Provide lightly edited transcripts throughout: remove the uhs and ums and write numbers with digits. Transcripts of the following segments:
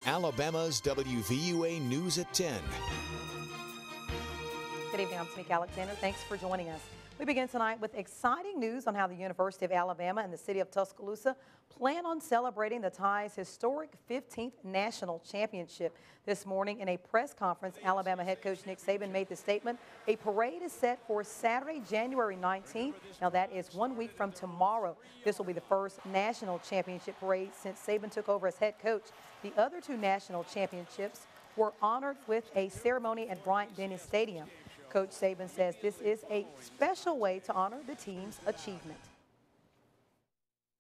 Alabama's WVUA News at 10. Good evening, I'm Tamika Alexander. Thanks for joining us. We begin tonight with exciting news on how the University of Alabama and the city of Tuscaloosa plan on celebrating the Tide's historic 15th national championship. This morning in a press conference, Alabama head coach Nick Saban made the statement, a parade is set for Saturday, January 19th. Now that is 1 week from tomorrow. This will be the first national championship parade since Saban took over as head coach. The other two national championships were honored with a ceremony at Bryant-Denny Stadium. Coach Saban says this is a special way to honor the team's achievement.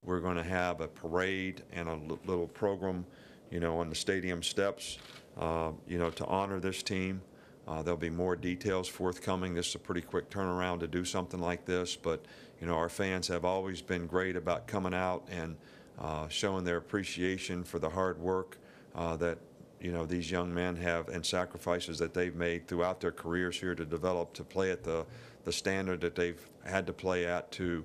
We're going to have a parade and a little program, on the stadium steps, to honor this team. There'll be more details forthcoming. This is a pretty quick turnaround to do something like this, but, our fans have always been great about coming out and showing their appreciation for the hard work that these young men have and sacrifices that they've made throughout their careers here to develop to play at the standard that they've had to play at to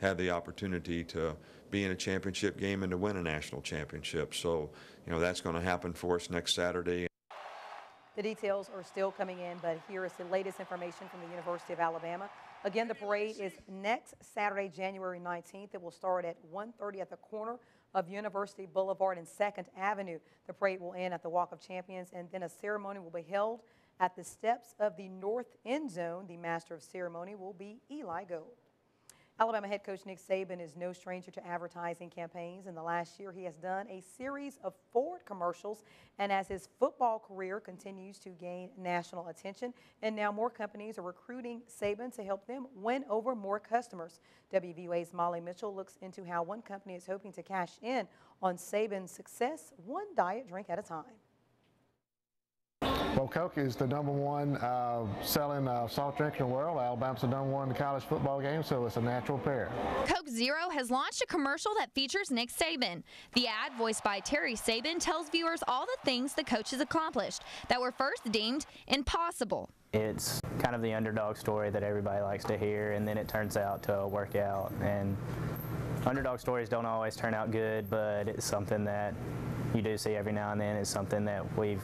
have the opportunity to be in a championship game and to win a national championship. So, that's going to happen for us next Saturday. The details are still coming in, but here is the latest information from the University of Alabama. Again, the parade is next Saturday, January 19th. It will start at 1:30 at the corner of University Boulevard and 2nd Avenue. The parade will end at the Walk of Champions, and then a ceremony will be held at the steps of the North End Zone. The master of ceremony will be Eli Gold. Alabama head coach Nick Saban is no stranger to advertising campaigns. In the last year, he has done a series of Ford commercials, and as his football career continues to gain national attention, and now more companies are recruiting Saban to help them win over more customers. WVUA's Molly Mitchell looks into how one company is hoping to cash in on Saban's success, one diet drink at a time. Well, Coke is the #1 selling soft drink in the world. Alabama's the #1 college football game, so it's a natural pair. Coke Zero has launched a commercial that features Nick Saban. The ad, voiced by Terry Saban, tells viewers all the things the coach has accomplished that were first deemed impossible. It's kind of the underdog story that everybody likes to hear, and then it turns out to work out. And underdog stories don't always turn out good, but it's something that you do see every now and then. It's something that we've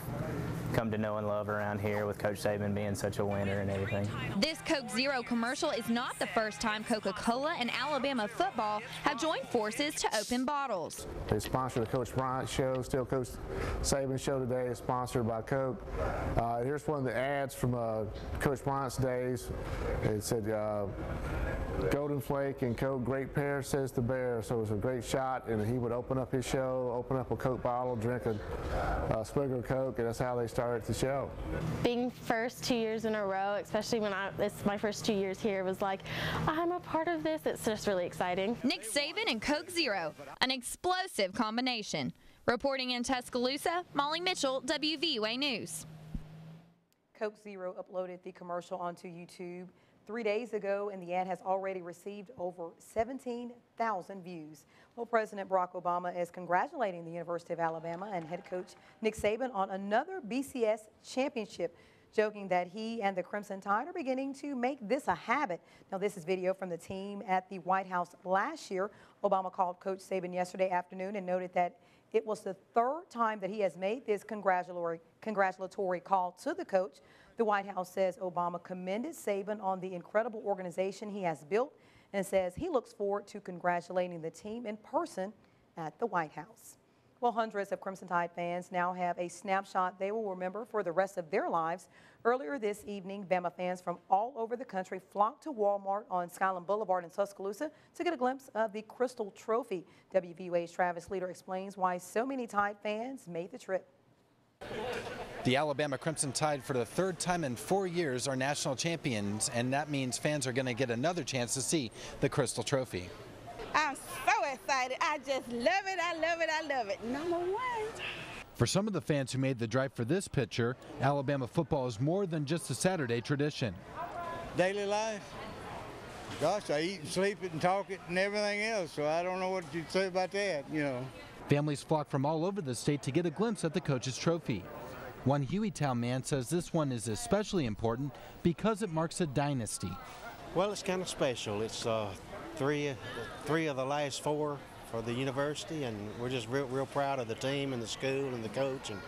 come to know and love around here, with Coach Saban being such a winner and everything. This Coke Zero commercial is not the first time Coca-Cola and Alabama football have joined forces to open bottles. They sponsor the Coach Bryant show. Still Coach Saban show today is sponsored by Coke. Here's one of the ads from Coach Bryant's days. It said, Golden Flake and Coke, great pair, says the bear. So it was a great shot, and he would open up his show, open up a Coke bottle, drink a swig of Coke, and that's how they started the show. Being first 2 years in a row, especially when it's my first 2 years here, was like, I'm a part of this. It's just really exciting. Nick Saban and Coke Zero, an explosive combination. Reporting in Tuscaloosa, Molly Mitchell, WVUA News. Coke Zero uploaded the commercial onto YouTube 3 days ago, and the ad has already received over 17,000 views. Well, President Barack Obama is congratulating the University of Alabama and head coach Nick Saban on another BCS championship, joking that he and the Crimson Tide are beginning to make this a habit. Now, this is video from the team at the White House last year. Obama called Coach Saban yesterday afternoon and noted that it was the third time that he has made this congratulatory call to the coach. The White House says Obama commended Saban on the incredible organization he has built and says he looks forward to congratulating the team in person at the White House. Well, hundreds of Crimson Tide fans now have a snapshot they will remember for the rest of their lives. Earlier this evening, Bama fans from all over the country flocked to Walmart on Skyland Boulevard in Tuscaloosa to get a glimpse of the Crystal Trophy. WVUA's Travis Leader explains why so many Tide fans made the trip. The Alabama Crimson Tide, for the third time in 4 years, are national champions, and that means fans are going to get another chance to see the Crystal Trophy. I'm so excited. I just love it. I love it. I love it. #1. For some of the fans who made the drive for this picture, Alabama football is more than just a Saturday tradition. Daily life. Gosh, I eat and sleep it and talk it and everything else, so I don't know what you'd say about that, Families flock from all over the state to get a glimpse at the coach's trophy. One Hueytown man says this one is especially important because it marks a dynasty. Well, it's kind of special. It's three of the last four for the university, and we're just real proud of the team and the school and the coach, and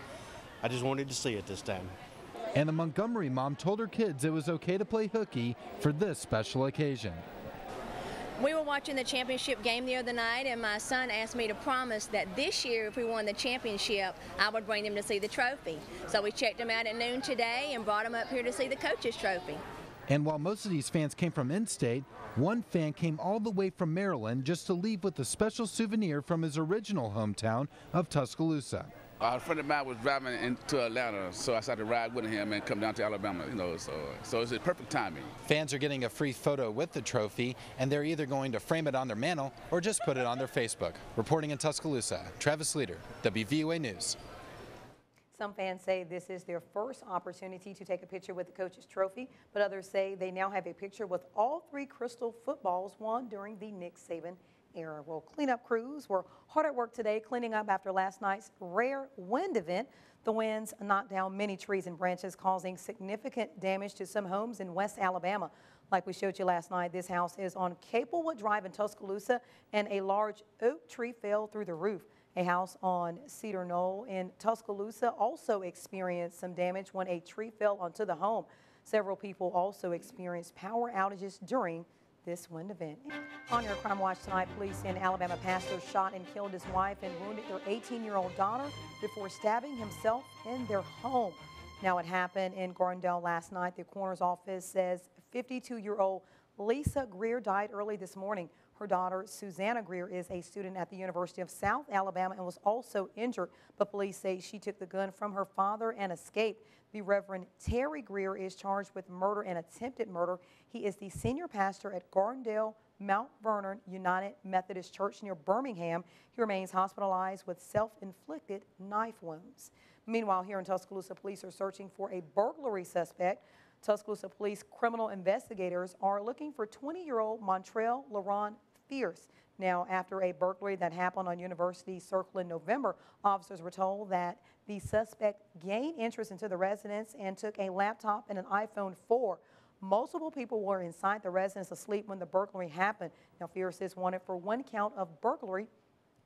I just wanted to see it this time. And the Montgomery mom told her kids it was okay to play hooky for this special occasion. We were watching the championship game the other night, and my son asked me to promise that this year, if we won the championship, I would bring them to see the trophy. So we checked them out at noon today and brought them up here to see the coach's trophy. And while most of these fans came from in-state, one fan came all the way from Maryland just to leave with a special souvenir from his original hometown of Tuscaloosa. A friend of mine was driving into Atlanta, so I decided to ride with him and come down to Alabama, so it's a perfect timing. Fans are getting a free photo with the trophy, and they're either going to frame it on their mantle or just put it on their Facebook. Reporting in Tuscaloosa, Travis Leader, WVUA News. Some fans say this is their first opportunity to take a picture with the coach's trophy, but others say they now have a picture with all 3 Crystal footballs won during the Nick Saban era. Well, cleanup crews were hard at work today cleaning up after last night's rare wind event. The winds knocked down many trees and branches, causing significant damage to some homes in West Alabama. Like we showed you last night, this house is on Caplewood Drive in Tuscaloosa, and a large oak tree fell through the roof. A house on Cedar Knoll in Tuscaloosa also experienced some damage when a tree fell onto the home. Several people also experienced power outages during this wind event. On your Crime Watch tonight, police in Alabama pastor shot and killed his wife and wounded their 18-year-old daughter before stabbing himself in their home. Now, it happened in Gardendale last night. The coroner's office says 52-year-old Lisa Greer died early this morning. Her daughter, Susanna Greer, is a student at the University of South Alabama and was also injured, but police say she took the gun from her father and escaped. The Reverend Terry Greer is charged with murder and attempted murder. He is the senior pastor at Gardendale Mount Vernon United Methodist Church near Birmingham. He remains hospitalized with self-inflicted knife wounds. Meanwhile, here in Tuscaloosa, police are searching for a burglary suspect. Tuscaloosa police criminal investigators are looking for 20-year-old Montrell LaRon Fierce. Now, after a burglary that happened on University Circle in November, officers were told that the suspect gained interest into the residence and took a laptop and an iPhone 4. Multiple people were inside the residence asleep when the burglary happened. Now, Fierce is wanted for 1 count of burglary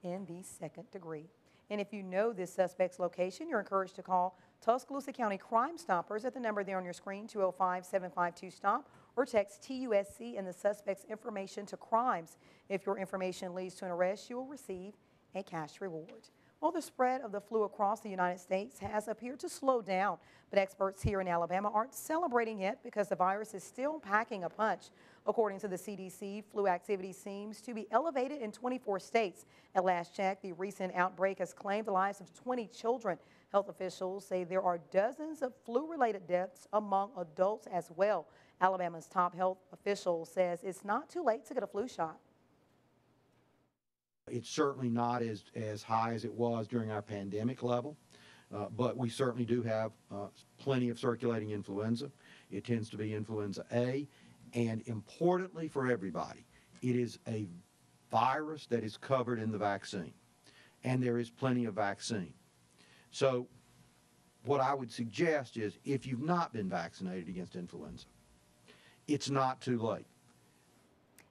in the 2nd degree. And if you know this suspect's location, you're encouraged to call Tuscaloosa County Crime Stoppers at the number there on your screen, 205-752-STOP, or text TUSC and the suspect's information to crimes. If your information leads to an arrest, you will receive a cash reward. Well, the spread of the flu across the United States has appeared to slow down, but experts here in Alabama aren't celebrating yet because the virus is still packing a punch. According to the CDC, flu activity seems to be elevated in 24 states. At last check, the recent outbreak has claimed the lives of 20 children. Health officials say there are dozens of flu-related deaths among adults as well. Alabama's top health official says it's not too late to get a flu shot. It's certainly not as high as it was during our pandemic level, but we certainly do have plenty of circulating influenza. It tends to be influenza A, and importantly for everybody, it is a virus that is covered in the vaccine, and there is plenty of vaccine. So what I would suggest is if you've not been vaccinated against influenza, it's not too late.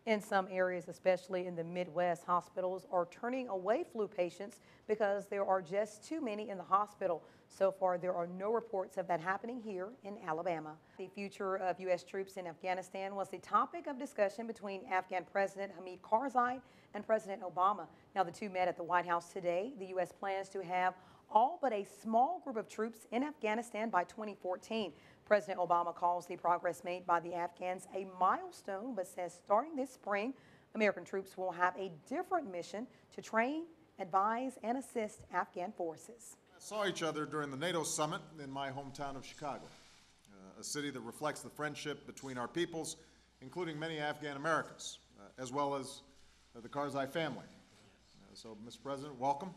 In some areas, especially in the Midwest, hospitals are turning away flu patients because there are just too many in the hospital. So far, there are no reports of that happening here in Alabama. The future of U.S. troops in Afghanistan was the topic of discussion between Afghan President Hamid Karzai and President Obama. Now, the two met at the White House today. The U.S. plans to have all but a small group of troops in Afghanistan by 2014. President Obama calls the progress made by the Afghans a milestone, but says starting this spring, American troops will have a different mission to train, advise, and assist Afghan forces. I saw each other during the NATO summit in my hometown of Chicago, a city that reflects the friendship between our peoples, including many Afghan Americans, as well as the Karzai family. So, Mr. President, welcome.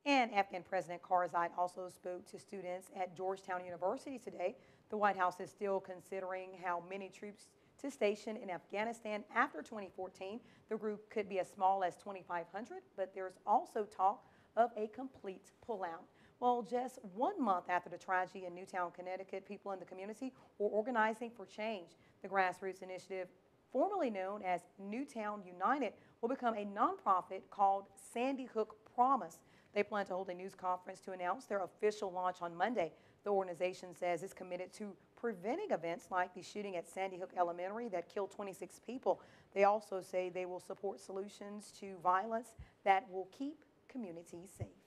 And Afghan President Karzai also spoke to students at Georgetown University today. The White House is still considering how many troops to station in Afghanistan after 2014. The group could be as small as 2,500, but there's also talk of a complete pullout. Well, just 1 month after the tragedy in Newtown, Connecticut, people in the community were organizing for change. The grassroots initiative, formerly known as Newtown United, will become a nonprofit called Sandy Hook Promise. They plan to hold a news conference to announce their official launch on Monday. The organization says it's committed to preventing events like the shooting at Sandy Hook Elementary that killed 26 people. They also say they will support solutions to violence that will keep communities safe.